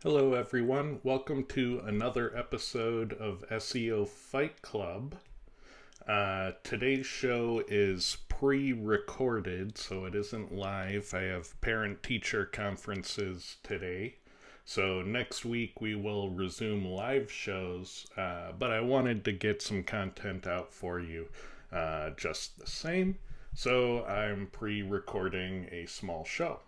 Hello, everyone. Welcome to another episode of SEO Fight Club. Today's show is pre recorded, so it isn't live. I have parent teacher conferences today. So next week we will resume live shows, but I wanted to get some content out for you just the same. So I'm pre recording a small show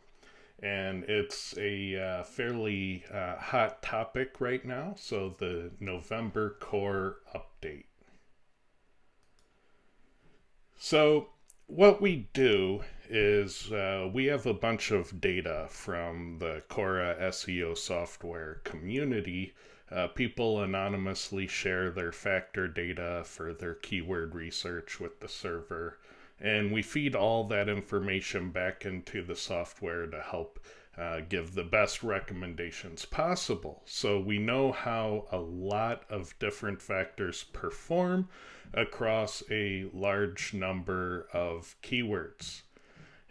and it's a fairly hot topic right now. So, the November core update. So, what we do is we have a bunch of data from the Cora SEO software community. People anonymously share their factor data for their keyword research with the server, and we feed all that information back into the software to help give the best recommendations possible. So we know how a lot of different factors perform across a large number of keywords.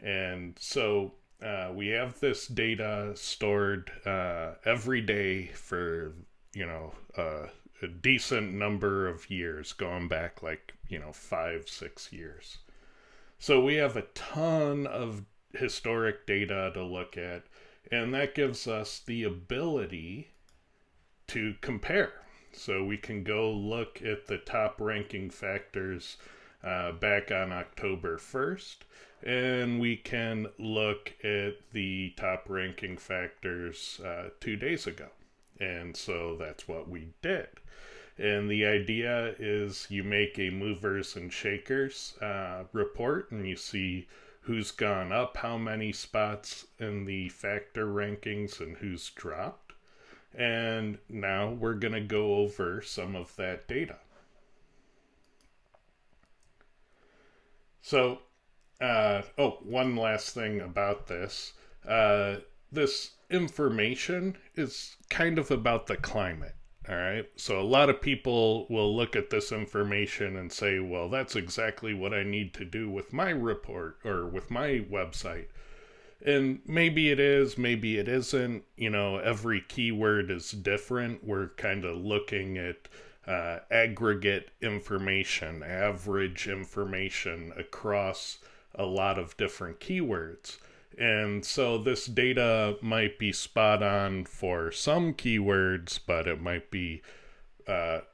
And so we have this data stored every day for, a decent number of years, going back like, 5, 6 years. So we have a ton of historic data to look at, and that gives us the ability to compare. So we can go look at the top ranking factors back on October 1st, and we can look at the top ranking factors 2 days ago. And so that's what we did. And the idea is you make a movers and shakers report, and you see who's gone up, how many spots in the factor rankings, and who's dropped. And now we're going to go over some of that data. So, one last thing about this. This information is kind of about the climate. All right. So a lot of people will look at this information and say, well, that's exactly what I need to do with my report or with my website. And maybe it is, maybe it isn't. Every keyword is different. We're kind of looking at aggregate information, average information across a lot of different keywords. And so this data might be spot on for some keywords, but it might be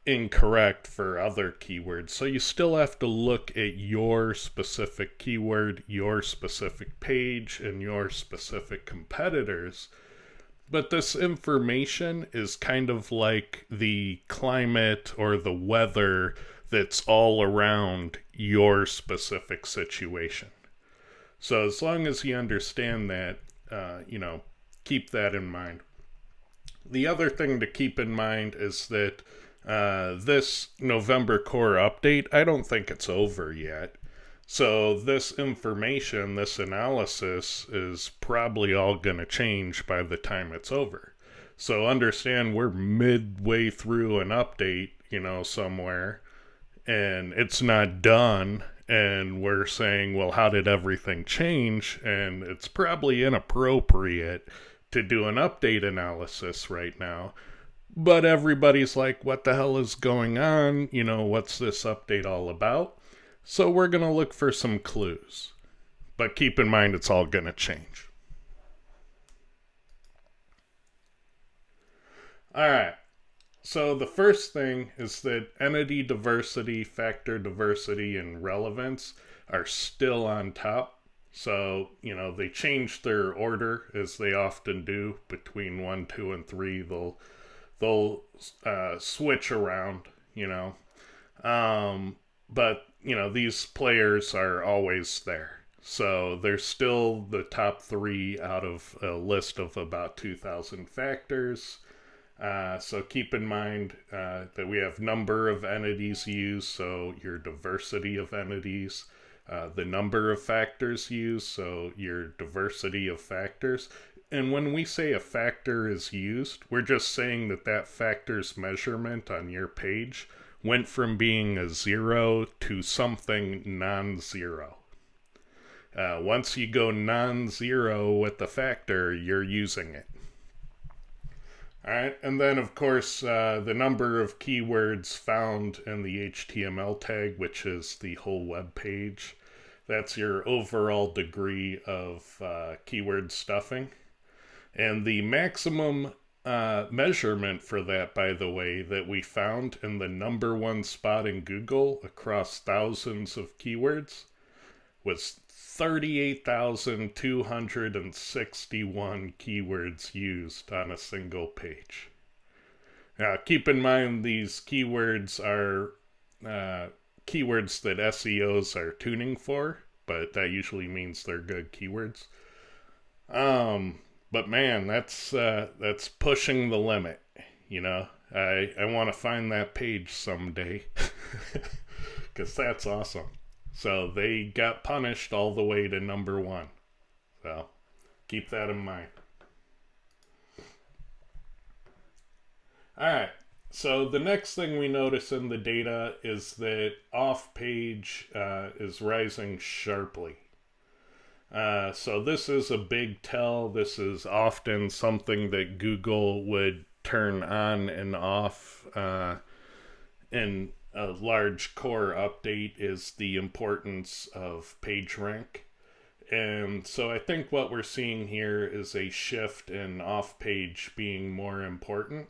incorrect for other keywords. So you still have to look at your specific keyword, your specific page, and your specific competitors. But this information is kind of like the climate or the weather that's all around your specific situation. So as long as you understand that, keep that in mind. The other thing to keep in mind is that this November core update, I don't think it's over yet. So this information, this analysis is probably all going to change by the time it's over. So understand we're midway through an update, somewhere, and it's not done, and we're saying, well, how did everything change? And it's probably inappropriate to do an update analysis right now. But everybody's like, what the hell is going on? What's this update all about? So we're going to look for some clues. But keep in mind, it's all going to change. All right. So the first thing is that entity diversity, factor diversity, and relevance are still on top. So, they changed their order as they often do between 1, 2, and 3. They'll switch around, but, these players are always there. So they're still the top 3 out of a list of about 2,000 factors. So keep in mind that we have number of entities used, so your diversity of entities, the number of factors used, so your diversity of factors. And when we say a factor is used, we're just saying that that factor's measurement on your page went from being a 0 to something non-zero. Once you go non-zero with the factor, you're using it. All right, and then of course the number of keywords found in the HTML tag, which is the whole web page. That's your overall degree of keyword stuffing. And the maximum measurement for that, by the way, that we found in the number one spot in Google across thousands of keywords was 38,261 keywords used on a single page. Now, keep in mind these keywords are keywords that SEOs are tuning for, but that usually means they're good keywords. But man, that's pushing the limit. You know, I want to find that page someday because that's awesome. So they got punished all the way to number one. So keep that in mind. All right. So the next thing we notice in the data is that off-page is rising sharply. So this is a big tell. This is often something that Google would turn on and off in a large core update is the importance of PageRank. And so I think what we're seeing here is a shift in off-page being more important.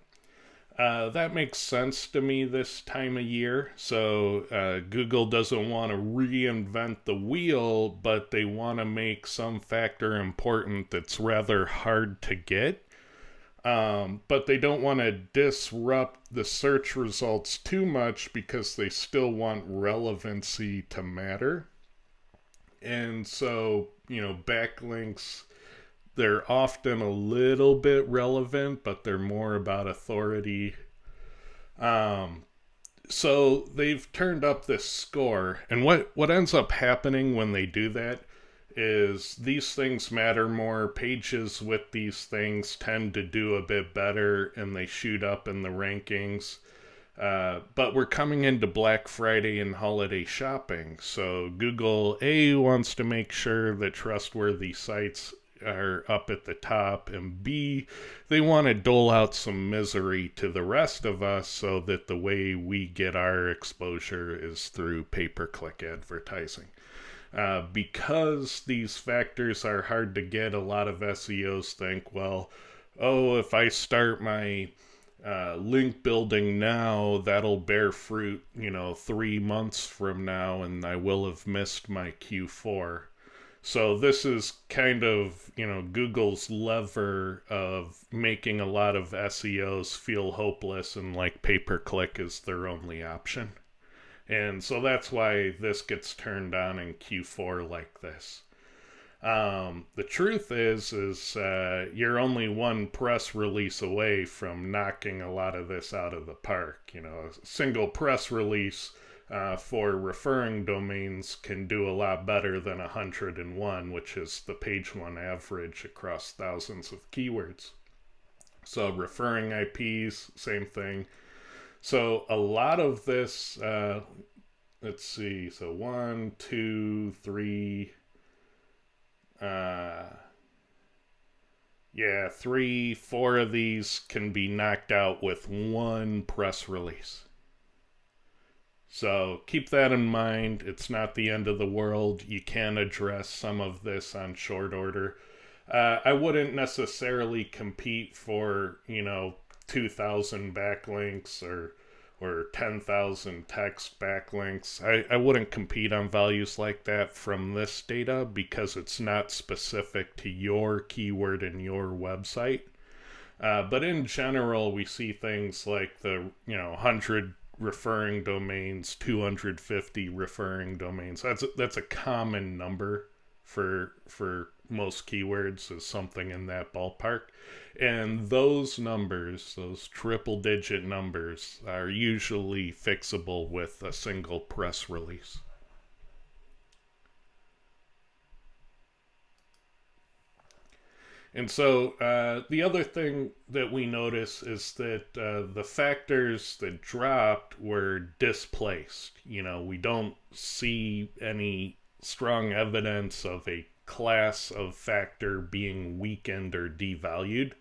That makes sense to me this time of year. So Google doesn't want to reinvent the wheel, but they want to make some factor important that's rather hard to get. But they don't want to disrupt the search results too much because they still want relevancy to matter. And so, backlinks, they're often a little bit relevant, but they're more about authority. So they've turned up this score, and what ends up happening when they do that is these things matter more. Pages with these things tend to do a bit better, and they shoot up in the rankings. But we're coming into Black Friday and holiday shopping, so Google A wants to make sure that trustworthy sites are up at the top, and B, they want to dole out some misery to the rest of us so that the way we get our exposure is through pay-per-click advertising. Because these factors are hard to get, a lot of SEOs think, well, oh, if I start my link building now, that'll bear fruit, 3 months from now, and I will have missed my Q4. So this is kind of, Google's lever of making a lot of SEOs feel hopeless and like pay-per-click is their only option. And so that's why this gets turned on in Q4 like this. The truth is you're only one press release away from knocking a lot of this out of the park. A single press release for referring domains can do a lot better than 101, which is the page one average across thousands of keywords. So referring IPs, same thing. So a lot of this, let's see, so 1, 2, 3, 3, 4 of these can be knocked out with one press release. So keep that in mind. It's not the end of the world. You can address some of this on short order. I wouldn't necessarily compete for, 2,000 backlinks or 10,000 text backlinks. I wouldn't compete on values like that from this data because it's not specific to your keyword and your website. But in general, we see things like the 100 referring domains, 250 referring domains. That's a common number for most keywords, is something in that ballpark. And those numbers, those triple digit numbers, are usually fixable with a single press release. And so the other thing that we notice is that the factors that dropped were displaced. We don't see any strong evidence of a class of factor being weakened or devalued.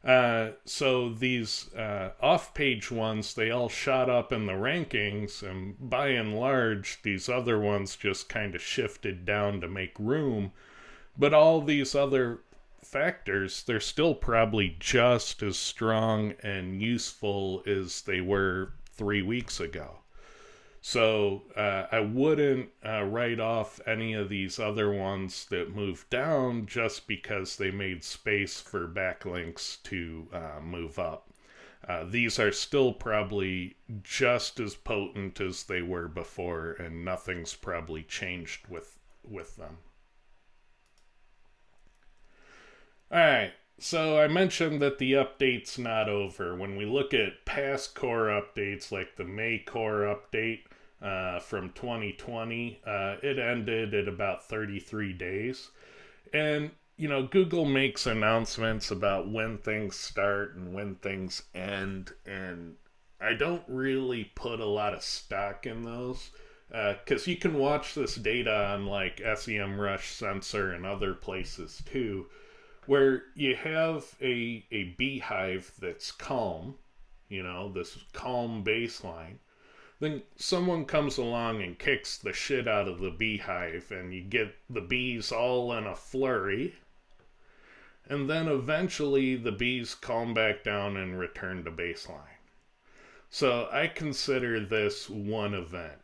So these off-page ones, they all shot up in the rankings, and by and large, these other ones just kind of shifted down to make room. But all these other factors, they're still probably just as strong and useful as they were 3 weeks ago. So I wouldn't write off any of these other ones that moved down just because they made space for backlinks to move up. These are still probably just as potent as they were before, and nothing's probably changed with them. All right, so I mentioned that the update's not over. When we look at past core updates, like the May core update from 2020, it ended at about 33 days. And, Google makes announcements about when things start and when things end, and I don't really put a lot of stock in those. Because you can watch this data on like SEMrush Sensor and other places too, where you have a beehive that's calm, this calm baseline. Then someone comes along and kicks the shit out of the beehive, and you get the bees all in a flurry. And then eventually the bees calm back down and return to baseline. So I consider this one event,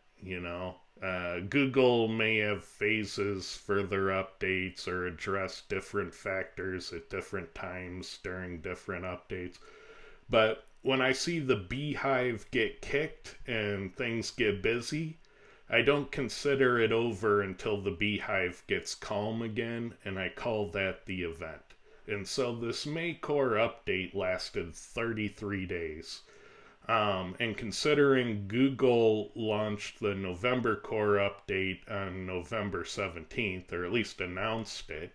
Google may have phases for their updates or address different factors at different times during different updates. But when I see the beehive get kicked and things get busy, I don't consider it over until the beehive gets calm again, and I call that the event. And so this May core update lasted 33 days. And considering Google launched the November core update on November 17th, or at least announced it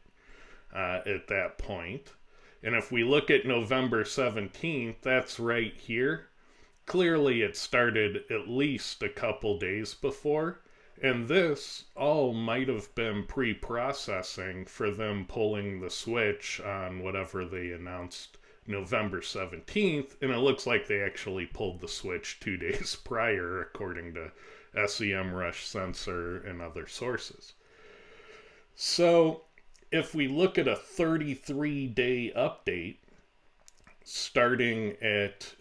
at that point, and if we look at November 17th, that's right here. Clearly it started at least a couple days before, and this all might have been pre-processing for them pulling the switch on whatever they announced November 17th, and it looks like they actually pulled the switch 2 days prior, according to SEMrush Sensor and other sources. So if we look at a 33-day update starting at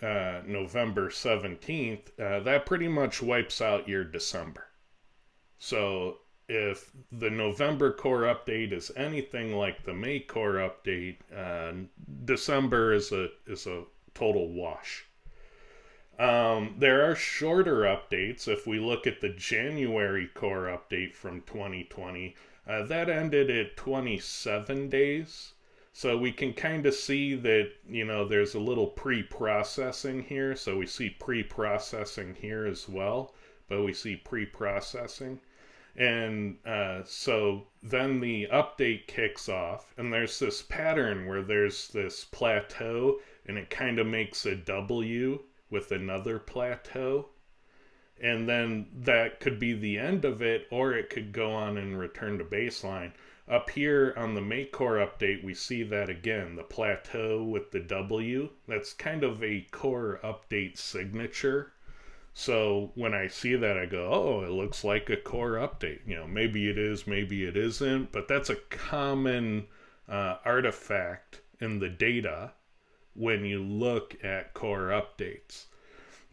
November 17th, that pretty much wipes out your December. So if the November core update is anything like the May core update, December is a total wash. There are shorter updates. If we look at the January core update from 2020, that ended at 27 days. So we can kind of see that, there's a little pre-processing here. So we see pre-processing here as well, but we see pre-processing. And so then the update kicks off, and there's this pattern where there's this plateau, and it kind of makes a W with another plateau. And then that could be the end of it, or it could go on and return to baseline. Up here on the May core update, we see that again, the plateau with the W. That's kind of a core update signature. So when I see that, I go, oh, it looks like a core update. Maybe it is, maybe it isn't, but that's a common artifact in the data when you look at core updates.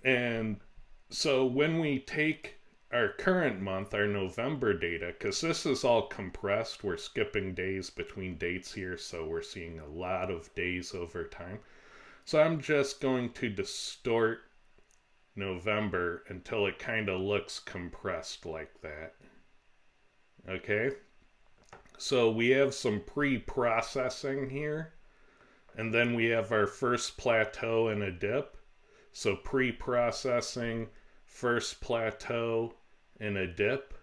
And so when we take our current month, our November data, because this is all compressed, we're skipping days between dates here, so we're seeing a lot of days over time. So I'm just going to distort November until it kind of looks compressed like that. Okay, so we have some pre-processing here, and then we have our first plateau and a dip. So pre-processing, first plateau, and a dip.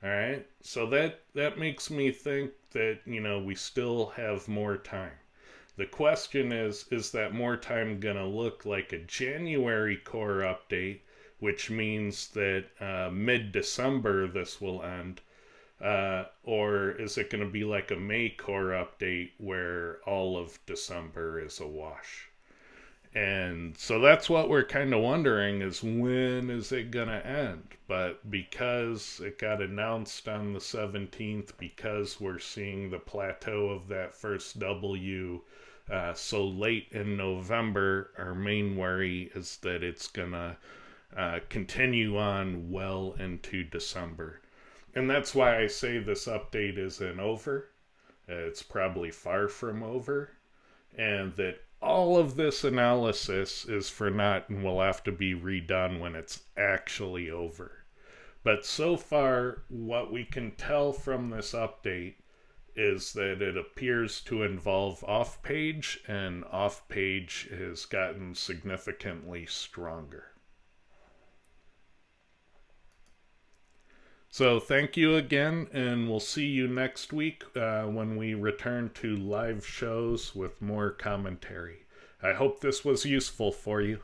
All right, so that makes me think that we still have more time. The question is that more time going to look like a January core update, which means that mid-December this will end? Or is it going to be like a May core update where all of December is a wash? And so that's what we're kind of wondering is when is it going to end? But because it got announced on the 17th, because we're seeing the plateau of that first W so late in November, our main worry is that it's going to continue on well into December. And that's why I say this update isn't over. It's probably far from over. And that all of this analysis is for naught and will have to be redone when it's actually over. But so far, what we can tell from this update is that it appears to involve OffPage, and OffPage has gotten significantly stronger. So thank you again, and we'll see you next week when we return to live shows with more commentary. I hope this was useful for you.